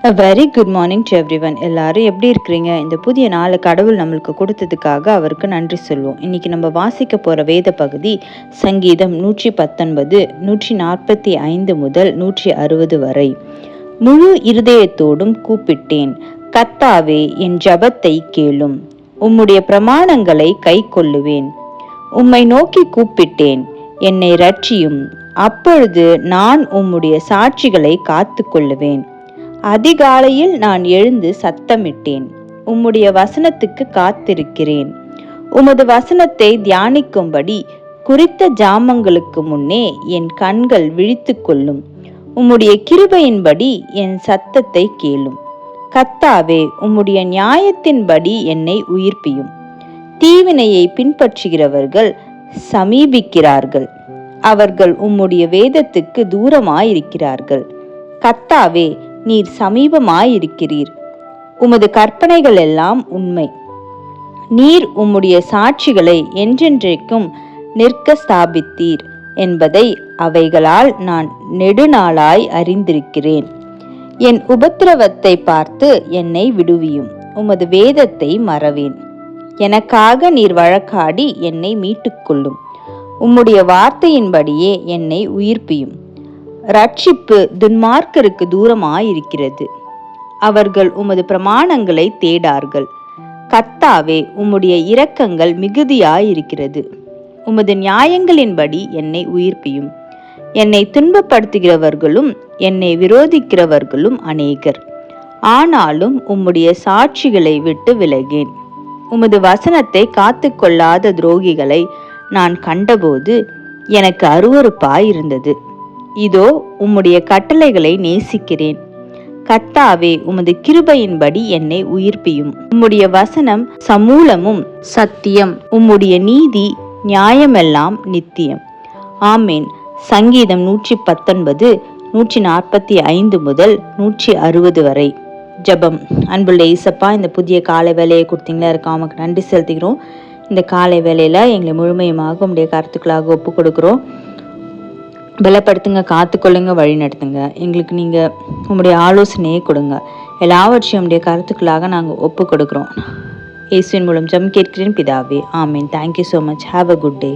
A very good morning to everyone. எல்லாரும் எப்படி இருக்கிறீங்க? இந்த புதிய நாளை கடவுள் நம்மளுக்கு கொடுத்ததுக்காக அவருக்கு நன்றி சொல்லுவோம். இன்னைக்கு நம்ம வாசிக்க போற வேத பகுதி சங்கீதம் 119, 145 முதல் 160 வரை. முழு இருதயத்தோடும் கூப்பிட்டேன், கர்த்தாவே என் ஜபத்தை கேளும். உம்முடைய பிரமாணங்களை கை கொள்ளுவேன். உம்மை நோக்கி கூப்பிட்டேன், என்னை ரட்சியும். அப்பொழுது நான் உம்முடைய சாட்சிகளை காத்து கொள்ளுவேன். அதிகாலையில் நான் எழுந்து சத்தமிட்டேன், உம்முடைய வசனத்துக்கு காத்திருக்கிறேன். உமது வசனத்தை தியானிக்கும்படி குறித்த ஜாமங்களுக்கு முன்னே என் கண்கள் விழித்து கொள்ளும். உம்முடைய கிருபையின்படி என் சத்தத்தை கேளும். கர்த்தாவே, உம்முடைய நியாயத்தின்படி என்னை உயிர்ப்பியும். தீவினையை பின்பற்றுகிறவர்கள் சமீபிக்கிறார்கள். அவர்கள் உம்முடைய வேதத்துக்கு தூரமாயிருக்கிறார்கள். கர்த்தாவே, நீர் சமீபமாயிருக்கிறீர். உமது கற்பனைகள் எல்லாம் உண்மை. நீர் உம்முடைய சாட்சிகளை என்றென்றைக்கும் நிற்க ஸ்தாபித்தீர் என்பதை அவைகளால் நான் நெடுநாளாய் அறிந்திருக்கிறேன். என் உபத்திரவத்தை பார்த்து என்னை விடுவியும். உமது வேதத்தை மறவேன். எனக்காக நீர் வழக்காடி என்னை மீட்டுக்கொள்ளும். உம்முடைய வார்த்தையின்படியே என்னை உயிர்ப்பியும். ரட்சிப்பு துன்மார்க்கருக்கு தூரமாயிருக்கிறது. அவர்கள் உமது பிரமாணங்களை தேடார்கள். கர்த்தாவே, உம்முடைய இரக்கங்கள் மிகுதியாயிருக்கிறது. உமது நியாயங்களின்படி என்னை உயிர்ப்பியும். என்னை துன்பப்படுத்துகிறவர்களும் என்னை விரோதிக்கிறவர்களும் அநேகர். ஆனாலும் உம்முடைய சாட்சிகளை விட்டு விலகேன். உமது வசனத்தை காத்து கொள்ளாத துரோகிகளை நான் கண்டபோது எனக்கு அருவருப்பாயிருந்தது. இதோ, உம்முடைய கட்டளைகளை நேசிக்கிறேன். கர்த்தாவே, உமது கிருபையின்படி என்னை உயிர்ப்பியும். உம்முடைய வசனம் சமூலமும் சத்தியம். உம்முடைய நீதி நியாயமெல்லாம் நித்தியம். ஆமேன். சங்கீதம் 119, 145 முதல் 160 வரை. ஜபம். அன்புள்ள இயேசப்பா, இந்த புதிய காலை வேலையை கொடுத்தீங்களா இருக்கா, உமக்கு நன்றி செலுத்துகிறோம். இந்த காலை வேலையில எங்களை முழுமையுமாக உம்முடைய கருத்துக்களாக ஒப்பு கொடுக்குறோம். பலப்படுத்துங்க, காத்துக்கொள்ளுங்க, வழி நடத்துங்க. எங்களுக்கு நீங்கள் உங்களுடைய ஆலோசனையை கொடுங்க. எல்லாவற்றையும் உங்களுடைய கருத்துக்களாக நாங்கள் ஒப்பு கொடுக்குறோம். இயேசுவின் மூலம் ஜெபம் கேட்கிறேன் பிதாவே. ஆமீன். Thank you so much. Have a good day.